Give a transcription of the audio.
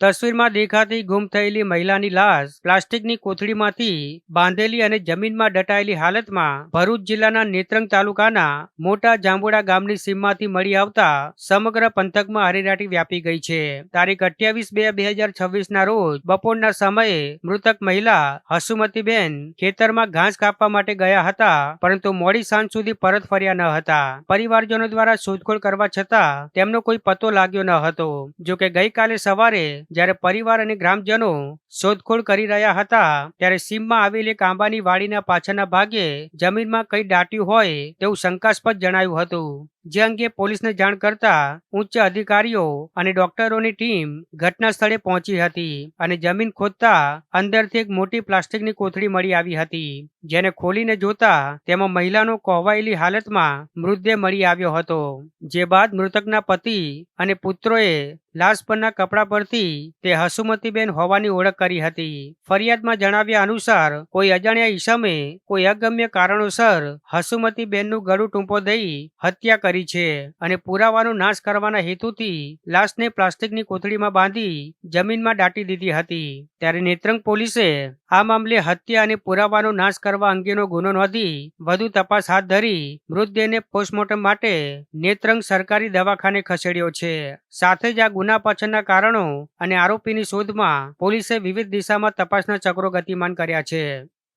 તસવીરમાં દેખાતી ગુમ થયેલી મહિલાની લાશ પ્લાસ્ટિકની કોથળીમાંથી બાંધેલી અને જમીનમાં દટાયેલી હાલતમાં ભરૂચ જિલ્લાના નેત્રંગ તાલુકાના મોટા જાંબુડા ગામની સીમમાંથી મળી આવતા સમગ્ર પંથકમાં હરેરાટી વ્યાપી ગઈ છે। તારીખ 28/2/2026 ના રોજ બપોરના સમયે મૃતક મહિલા હસુમતીબેન ખેતરમાં ઘાસ કાપવા માટે ગયા હતા, પરંતુ મોડી સાંજ સુધી પરત ફર્યા ન હતા। પરિવારજનો દ્વારા શોધખોળ કરવા છતાં તેમનો કોઈ પતો લાગ્યો ન હતો। જોકે ગઈકાલે સવારે જ્યારે પરિવાર અને ગ્રામજનો શોધખોળ કરી રહ્યા હતા, ત્યારે સીમમાં આવેલી એક આંબાની વાડીના પાછળના ભાગે જમીનમાં કંઈ દાટ્યું હોય તેવું શંકાસ્પદ જણાયું હતું। જે અંગે પોલીસને જાણ કરતા ઉચ્ચ અધિકારીઓ અને ડોક્ટરોની ટીમ ઘટના સ્થળે પહોંચી હતી અને જમીન ખોદતા અંદરથી એક મોટી પ્લાસ્ટિકની કોથળી મળી આવી હતી, જેને ખોલીને જોતા તેમાં મહિલાનો કોહવાયેલી હાલતમાં મૃતદેહ મળી આવ્યો હતો। જે બાદ મૃતકના પતિ અને પુત્રોએ લાશ પરના કપડા પરથી તે હસુમતીબેન હોવાની ઓળખ કરી હતી। ફરિયાદમાં જણાવ્યા અનુસાર કોઈ અજાણ્યા ઈસમે કોઈ અગમ્ય કારણોસર હસુમતીબેનનું ગળું ટૂંપો દઈ હત્યા કરી છે અને પુરાવાનો નાશ કરવાના હેતુથી લાશને પ્લાસ્ટિકની કોથળીમાં બાંધી જમીનમાં દાટી દીધી હતી। ત્યારે નેત્રંગ પોલીસે આ મામલે હત્યા અને પુરાવાનો નાશ કરવા અંગેનો ગુનો નોંધી વધુ તપાસ હાથ ધરી મૃતદેહને પોસ્ટમોર્ટમ માટે નેત્રંગ સરકારી દવાખાને ખસેડ્યો છે। સાથે જ આ ગુના પાછળના કારણો અને આરોપીની શોધમાં પોલીસે વિવિધ દિશામાં તપાસના ચક્રો ગતિમાન કર્યા છે।